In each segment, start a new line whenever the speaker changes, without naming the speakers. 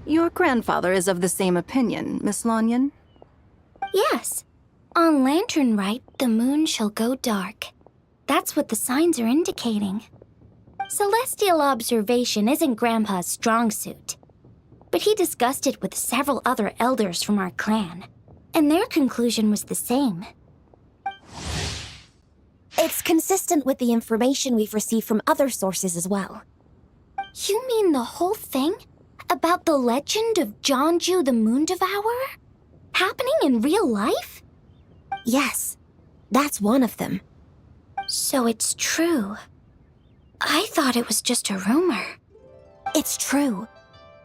Your grandfather is of the same opinion, Miss Lanyan?
Yes. On Lantern Rite, the moon shall go dark. That's what the signs are indicating. Celestial observation isn't Grandpa's strong suit. But he discussed it with several other elders from our clan, and their conclusion was the same.
It's consistent with the information we've received from other sources as well.
You mean the whole thing? About the legend of Jeonju the Moon Devourer? Happening in real life?
Yes, that's one of them.
So it's true. I thought it was just a rumor.
It's true.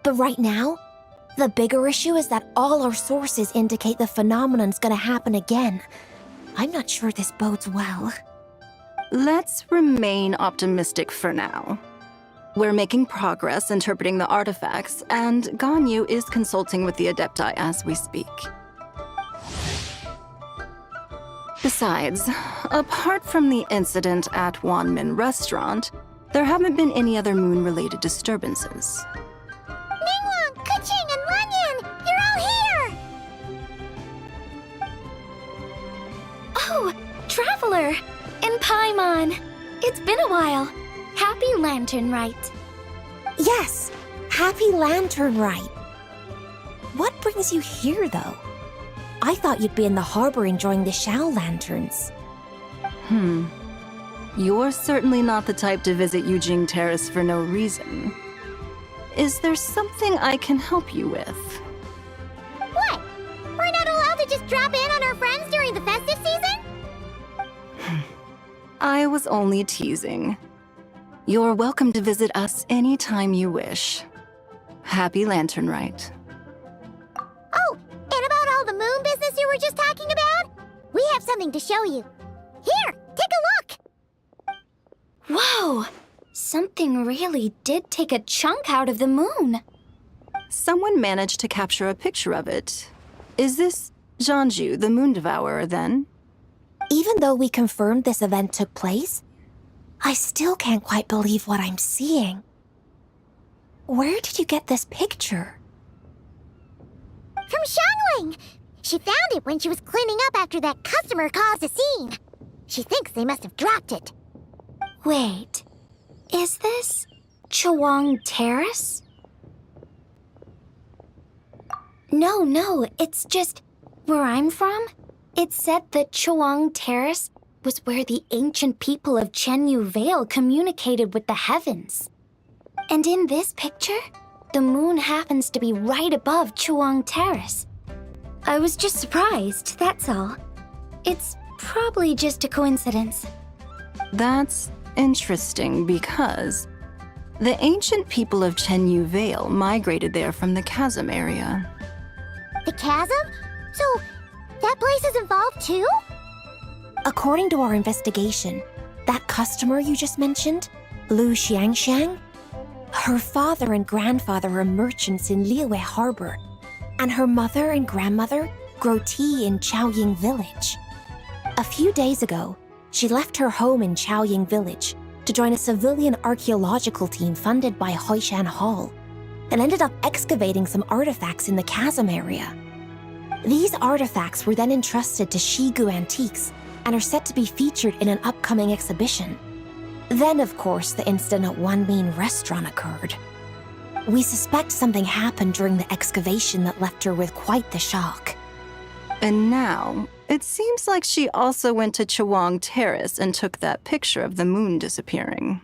But right now, the bigger issue is that all our sources indicate the phenomenon's gonna happen again. I'm not sure this bodes well.
Let's remain optimistic for now. We're making progress interpreting the artifacts, and Ganyu is consulting with the Adepti as we speak. Besides, apart from the incident at Wanmin Restaurant, there haven't been any other moon-related disturbances.
Ningguang, Keqing, and Lanyan! You're all here!
Oh, Traveler! And Paimon! It's been a while. Happy Lantern Rite.
Yes, happy Lantern Rite. What brings you here, though? I thought you'd be in the harbor enjoying the Shao lanterns.
You're certainly not the type to visit Yujing Terrace for no reason. Is there something I can help you with?
What? We're not allowed to just drop in on our friends during the festive season?
I was only teasing. You're welcome to visit us anytime you wish. Happy Lantern Rite.
Oh, and about all the moon business you were just talking about? We have something to show you. Here, take a look!
Whoa! Something really did take a chunk out of the moon.
Someone managed to capture a picture of it. Is this Jeonju, the Moon Devourer, then?
Even though we confirmed this event took place, I still can't quite believe what I'm seeing. Where did you get this picture?
From Xiangling! She found it when she was cleaning up after that customer caused a scene. She thinks they must have dropped it.
Wait, is this Chawang Terrace? No, it's just where I'm from. It said that Chawang Terrace was where the ancient people of Chenyu Vale communicated with the heavens. And in this picture, the moon happens to be right above Chawang Terrace. I was just surprised, that's all. It's probably just a coincidence.
That's interesting because the ancient people of Chenyu Vale migrated there from the chasm area.
The chasm? So, that place is involved too?
According to our investigation, that customer you just mentioned, Lu Xiangxiang, her father and grandfather are merchants in Liyue Harbor, and her mother and grandmother grow tea in Chaoying Village. A few days ago, she left her home in Chaoying Village to join a civilian archaeological team funded by Hoishan Hall, and ended up excavating some artifacts in the chasm area. These artifacts were then entrusted to Shigu Antiques and are set to be featured in an upcoming exhibition. Then, of course, the incident at Wanmin Restaurant occurred. We suspect something happened during the excavation that left her with quite the shock.
And now, it seems like she also went to Chawang Terrace and took that picture of the moon disappearing.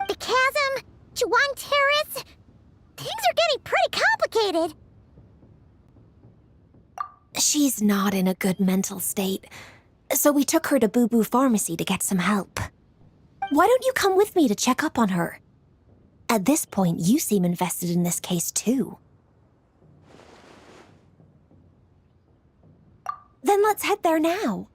The chasm? Chawang Terrace? Things are getting pretty complicated.
She's not in a good mental state. So we took her to Boo Boo Pharmacy to get some help. Why don't you come with me to check up on her? At this point, you seem invested in this case too. Then let's head there now.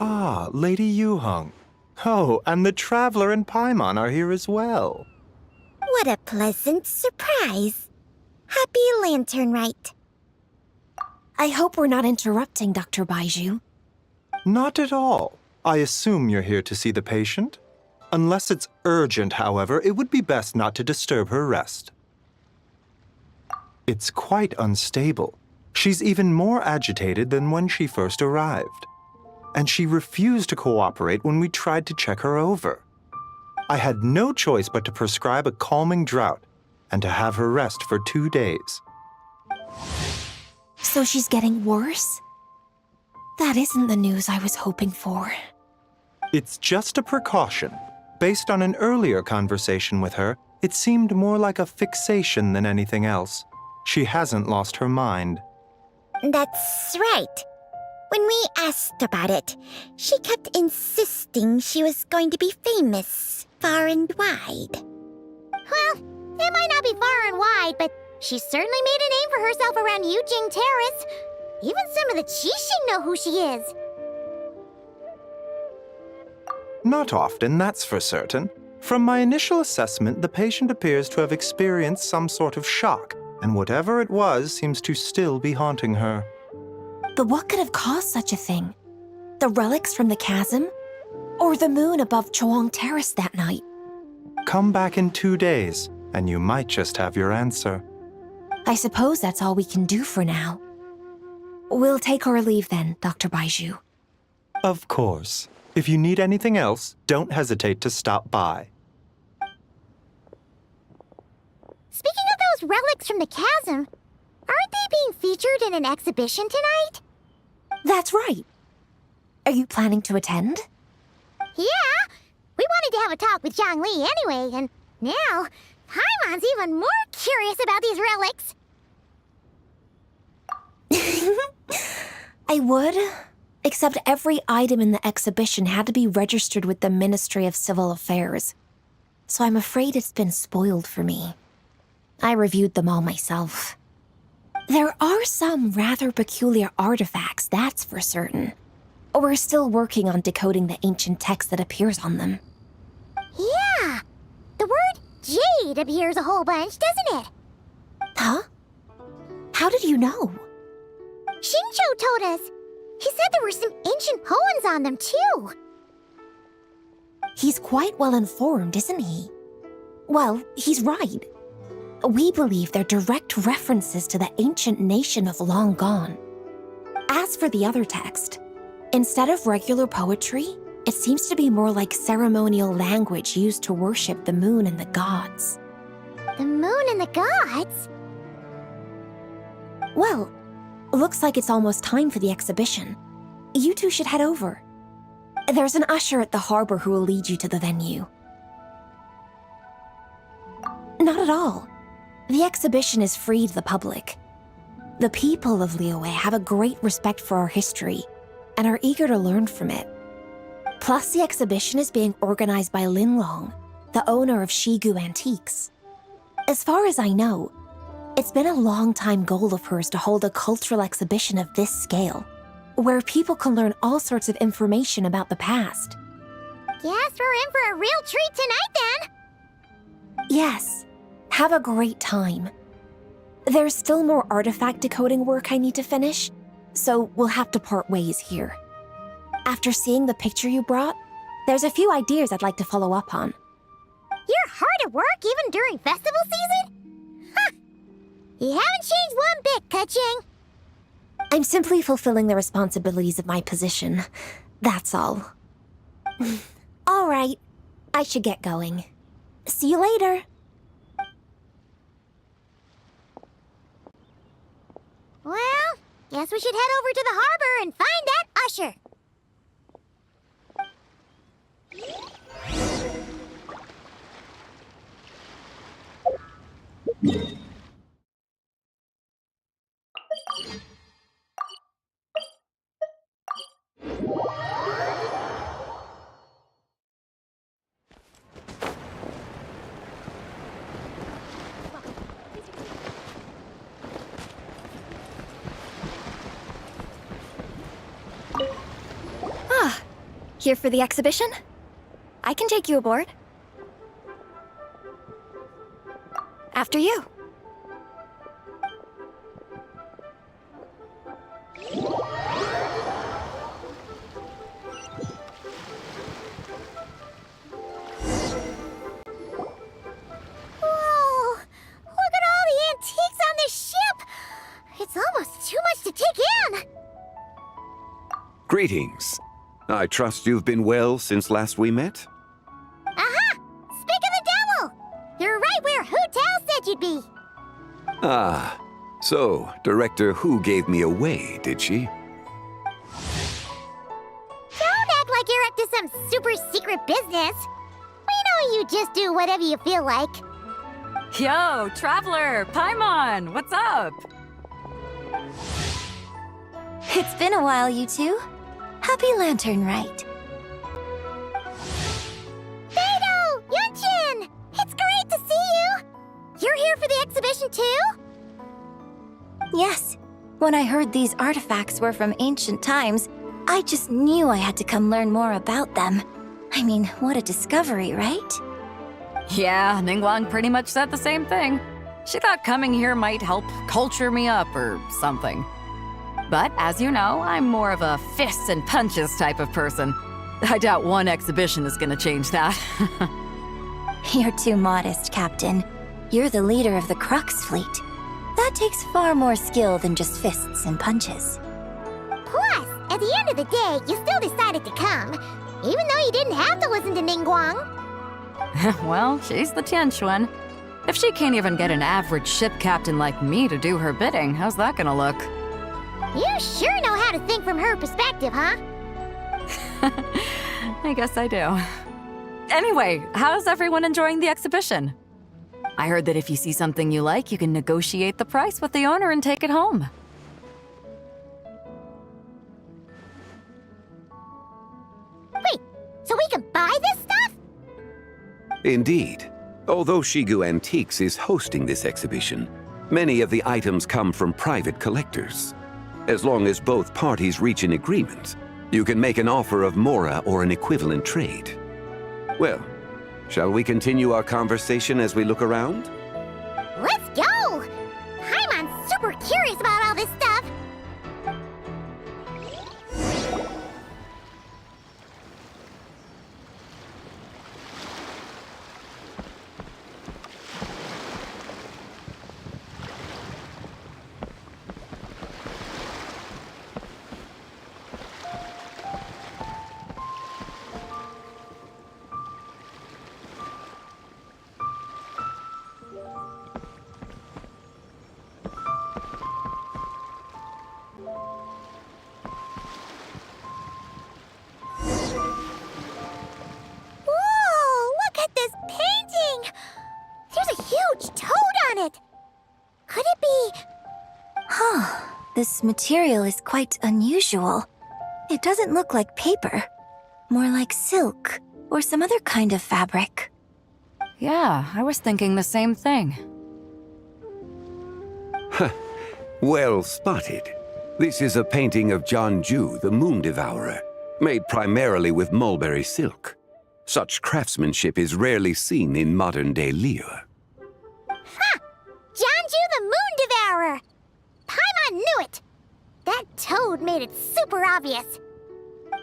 Ah, Lady Yuheng. Oh, and the Traveler and Paimon are here as well.
What a pleasant surprise. Happy Lantern Rite.
I hope we're not interrupting, Dr. Baiju.
Not at all. I assume you're here to see the patient? Unless it's urgent, however, it would be best not to disturb her rest. It's quite unstable. She's even more agitated than when she first arrived. And she refused to cooperate when we tried to check her over. I had no choice but to prescribe a calming draught and to have her rest for 2 days.
So she's getting worse? That isn't the news I was hoping for.
It's just a precaution. Based on an earlier conversation with her, it seemed more like a fixation than anything else. She hasn't lost her mind.
That's right. When we asked about it, she kept insisting she was going to be famous far and wide. Well, it might not be far and wide, but she certainly made a name for herself around Yujing Terrace. Even some of the Qixing know who she is.
Not often, that's for certain. From my initial assessment, the patient appears to have experienced some sort of shock, and whatever it was seems to still be haunting her.
But what could have caused such a thing? The relics from the chasm? Or the moon above Chuang Terrace that night?
Come back in 2 days, and you might just have your answer.
I suppose that's all we can do for now. We'll take our leave then, Dr. Baiju.
Of course. If you need anything else, don't hesitate to stop by.
Speaking of those relics from the chasm, aren't they being featured in an exhibition tonight?
That's right. Are you planning to attend?
Yeah! We wanted to have a talk with Zhang Li anyway, and now Paimon's even more curious about these relics.
I would, except every item in the exhibition had to be registered with the Ministry of Civil Affairs. So I'm afraid it's been spoiled for me. I reviewed them all myself. There are some rather peculiar artifacts, that's for certain. We're still working on decoding the ancient text that appears on them.
Yeah! The word jade appears a whole bunch, doesn't it?
Huh? How did you know?
Xingqiu told us. He said there were some ancient poems on them, too.
He's quite well informed, isn't he? Well, he's right. We believe they're direct references to the ancient nation of long gone. As for the other text, instead of regular poetry, it seems to be more like ceremonial language used to worship the moon and the gods.
The moon and the gods?
Well, looks like it's almost time for the exhibition. You two should head over. There's an usher at the harbor who will lead you to the venue. Not at all. The exhibition is free to the public. The people of Liyue have a great respect for our history and are eager to learn from it. Plus, the exhibition is being organized by Lin Long, the owner of Shigu Antiques. As far as I know, it's been a long-time goal of hers to hold a cultural exhibition of this scale, where people can learn all sorts of information about the past.
Guess we're in for a real treat tonight, then.
Yes, have a great time. There's still more artifact decoding work I need to finish, so we'll have to part ways here. After seeing the picture you brought, there's a few ideas I'd like to follow up on.
You're hard at work even during festival season? Ha! You haven't changed one bit, Keqing.
I'm simply fulfilling the responsibilities of my position. That's all. All right. I should get going. See you later.
Well, guess we should head over to the harbor and find that usher.
Here for the exhibition? I can take you aboard. After you.
Whoa! Look at all the antiques on this ship! It's almost too much to take in!
Greetings. I trust you've been well since last we met?
Aha! Speak of the devil! You're right where Hu Tao said you'd be!
Ah, so Director Hu gave me away, did she?
Don't act like you're up to some super secret business. We know you just do whatever you feel like.
Yo, Traveler! Paimon! What's up?
It's been a while, you two. Happy Lantern Rite.
Beidou! Yunshin! It's great to see you! You're here for the exhibition too?
Yes. When I heard these artifacts were from ancient times, I just knew I had to come learn more about them. I mean, what a discovery, right?
Yeah, Ningguang pretty much said the same thing. She thought coming here might help culture me up or something. But as you know, I'm more of a fists and punches type of person. I doubt one exhibition is gonna change that.
You're too modest, Captain. You're the leader of the Crux fleet. That takes far more skill than just fists and punches.
Plus, at the end of the day, you still decided to come, even though you didn't have to listen to Ningguang.
Well, she's the Tianquan. If she can't even get an average ship captain like me to do her bidding, how's that gonna look?
You sure know how to think from her perspective, huh?
I guess I do. Anyway, how's everyone enjoying the exhibition? I heard that if you see something you like, you can negotiate the price with the owner and take it home.
Wait, so we can buy this stuff?
Indeed. Although Shigu Antiques is hosting this exhibition, many of the items come from private collectors. As long as both parties reach an agreement, you can make an offer of mora or an equivalent trade. Well, shall we continue our conversation as we look around?
Let's go! I'm super curious about all this stuff.
This material is quite unusual. It doesn't look like paper. More like silk, or some other kind of fabric.
Yeah, I was thinking the same thing.
Well spotted. This is a painting of Jianju, the Moon Devourer, made primarily with mulberry silk. Such craftsmanship is rarely seen in modern-day Liyue.
Ha! Jianju the Moon Devourer! Paimon knew it! That toad made it super obvious.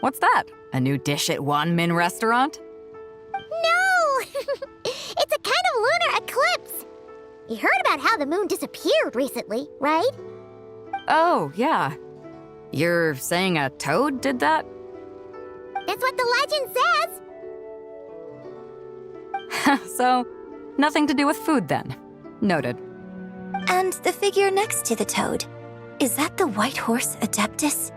What's that? A new dish at Wanmin restaurant?
No! It's a kind of lunar eclipse. You heard about how the moon disappeared recently, right?
Oh, yeah. You're saying a toad did that?
That's what the legend says.
So, nothing to do with food then. Noted.
And the figure next to the toad, is that the white horse Adeptus?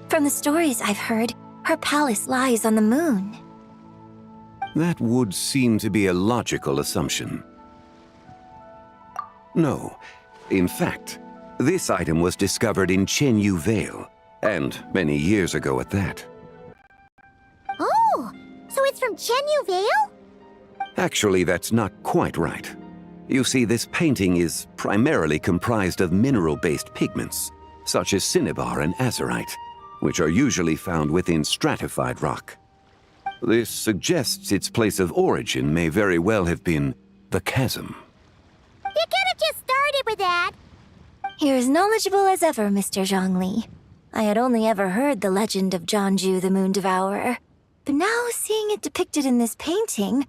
From the stories I've heard, her palace lies on the moon.
That would seem to be a logical assumption. No. In fact, this item was discovered in Chenyu Vale, and many years ago at that.
Oh, so it's from Chenyu Vale?
Actually, that's not quite right. You see, this painting is primarily comprised of mineral-based pigments, such as cinnabar and azurite, which are usually found within stratified rock. This suggests its place of origin may very well have been the chasm.
You could have just started with that.
You're as knowledgeable as ever, Mr. Zhongli. I had only ever heard the legend of Jianzhu the Moon Devourer, but now seeing it depicted in this painting,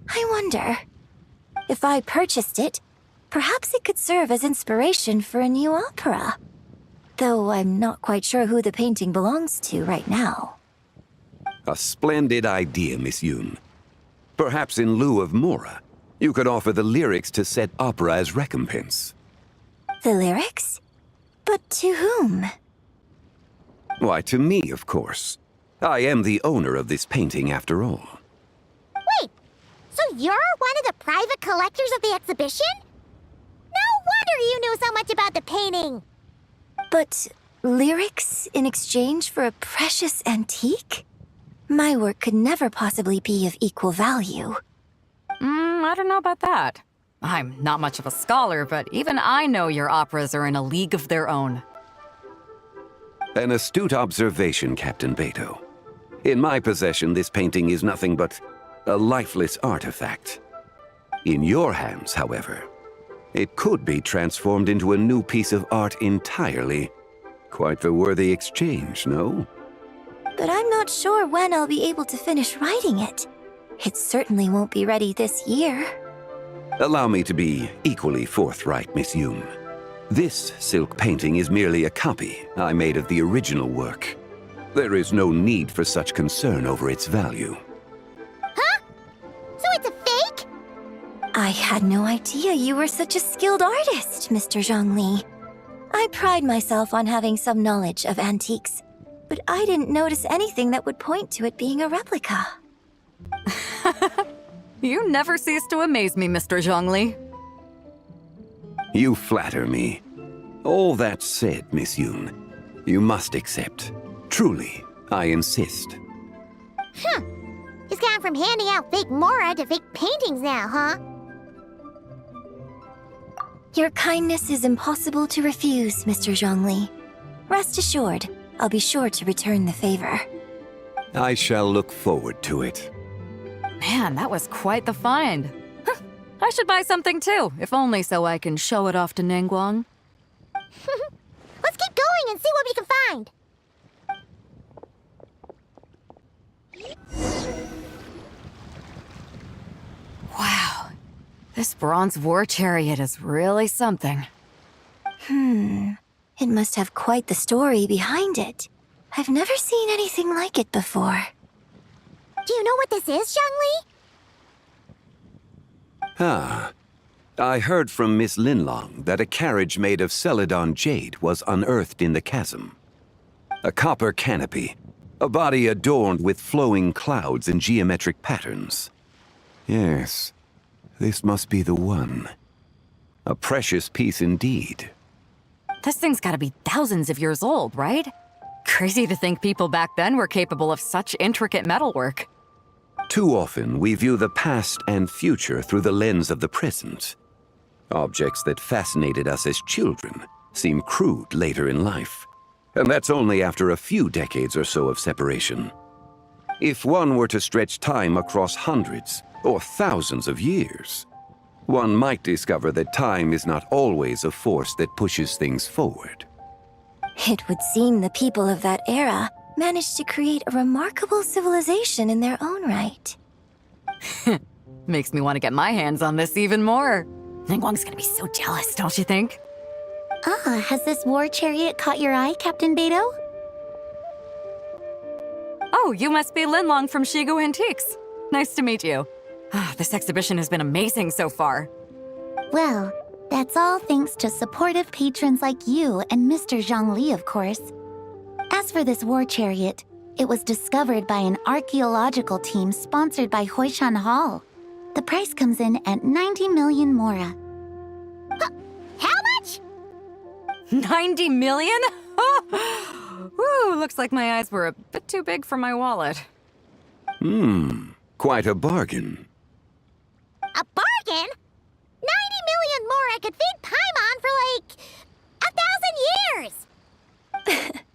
I wonder. If I purchased it, perhaps it could serve as inspiration for a new opera. Though I'm not quite sure who the painting belongs to right now.
A splendid idea, Miss Yoon. Perhaps in lieu of Mora, you could offer the lyrics to said opera as recompense.
The lyrics? But to whom?
Why, to me, of course. I am the owner of this painting, after all.
Wait, so you're one of the private collectors of the exhibition? No wonder you knew so much about the painting.
But lyrics in exchange for a precious antique? My work could never possibly be of equal value.
I don't know about that. I'm not much of a scholar, but even I know your operas are in a league of their own.
An astute observation, Captain Beto. In my possession, this painting is nothing but a lifeless artifact. In your hands, however, it could be transformed into a new piece of art entirely. Quite the worthy exchange, no?
But I'm not sure when I'll be able to finish writing it. It certainly won't be ready this year.
Allow me to be equally forthright, Miss Yoon. This silk painting is merely a copy I made of the original work. There is no need for such concern over its value.
Huh? So it's a fake?
I had no idea you were such a skilled artist, Mr. Zhongli. I pride myself on having some knowledge of antiques, but I didn't notice anything that would point to it being a replica.
You never cease to amaze me, Mr. Zhongli.
You flatter me. All that said, Miss Yoon, you must accept. Truly, I insist.
Huh. He's gone from handing out fake Mora to fake paintings now, huh?
Your kindness is impossible to refuse, Mr. Zhongli. Rest assured, I'll be sure to return the favor.
I shall look forward to it.
Man, that was quite the find. Huh, I should buy something too, if only so I can show it off to Ningguang.
Let's keep going and see what we can find.
Wow, this bronze war chariot is really something.
It must have quite the story behind it. I've never seen anything like it before.
Do you know what this is, Zhongli?
Ah. I heard from Miss Linlong that a carriage made of Celadon jade was unearthed in the chasm. A copper canopy, a body adorned with flowing clouds and geometric patterns. Yes, this must be the one. A precious piece indeed.
This thing's gotta be thousands of years old, right? Crazy to think people back then were capable of such intricate metalwork.
Too often, we view the past and future through the lens of the present. Objects that fascinated us as children seem crude later in life. And that's only after a few decades or so of separation. If one were to stretch time across hundreds or thousands of years, one might discover that time is not always a force that pushes things forward.
It would seem the people of that era managed to create a remarkable civilization in their own right.
Makes me want to get my hands on this even more. Ningguang's gonna be so jealous, don't you think?
Ah, has this war chariot caught your eye, Captain Beto?
Oh, you must be Linlong from Shigu Antiques. Nice to meet you. This exhibition has been amazing so far.
Well, that's all thanks to supportive patrons like you and Mr. Zhongli, of course. As for this war chariot, it was discovered by an archaeological team sponsored by Hoishan Hall. The price comes in at 90 million mora.
How much?
90 million? Woo, looks like my eyes were a bit too big for my wallet.
Quite a bargain.
A bargain? 90 million more I could feed Paimon for like 1,000 years!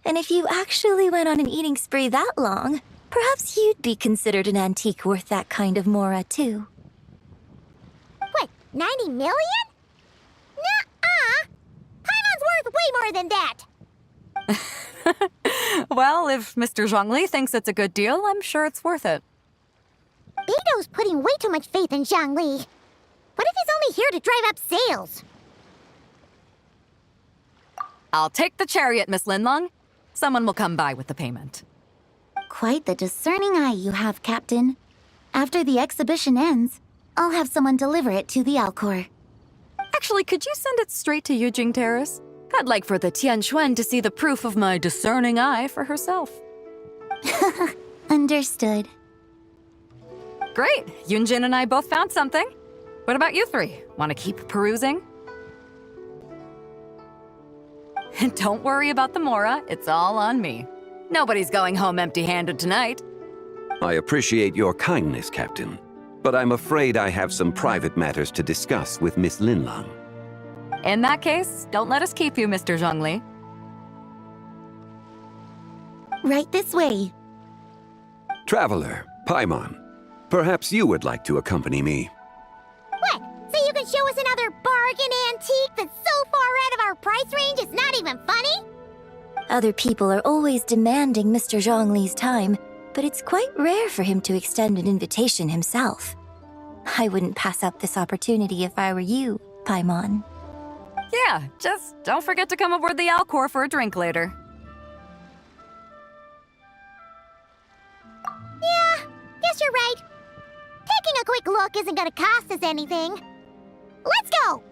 And if you actually went on an eating spree that long, perhaps you'd be considered an antique worth that kind of mora, too.
What, 90 million? Nuh-uh! Paimon's worth way more than that!
Well, if Mr. Zhongli thinks it's a good deal, I'm sure it's worth it.
Beido's putting way too much faith in Zhongli. What if he's only here to drive up sales?
I'll take the chariot, Miss Linlong. Someone will come by with the payment.
Quite the discerning eye you have, Captain. After the exhibition ends, I'll have someone deliver it to the Alcor.
Actually, could you send it straight to Yujing Terrace? I'd like for the Tianquan to see the proof of my discerning eye for herself.
Understood.
Great! Yunjin and I both found something. What about you three? Want to keep perusing? And don't worry about the mora, it's all on me. Nobody's going home empty-handed tonight.
I appreciate your kindness, Captain, but I'm afraid I have some private matters to discuss with Miss Linlong.
In that case, don't let us keep you, Mr. Zhongli.
Right this way.
Traveler, Paimon, perhaps you would like to accompany me.
What, so you can show us another bargain antique that's so far out of our price range it's not even funny?
Other people are always demanding Mr. Zhongli's time, but it's quite rare for him to extend an invitation himself. I wouldn't pass up this opportunity if I were you, Paimon.
Yeah, just don't forget to come aboard the Alcor for a drink later.
Yeah, guess you're right. Taking a quick look isn't gonna cost us anything. Let's go!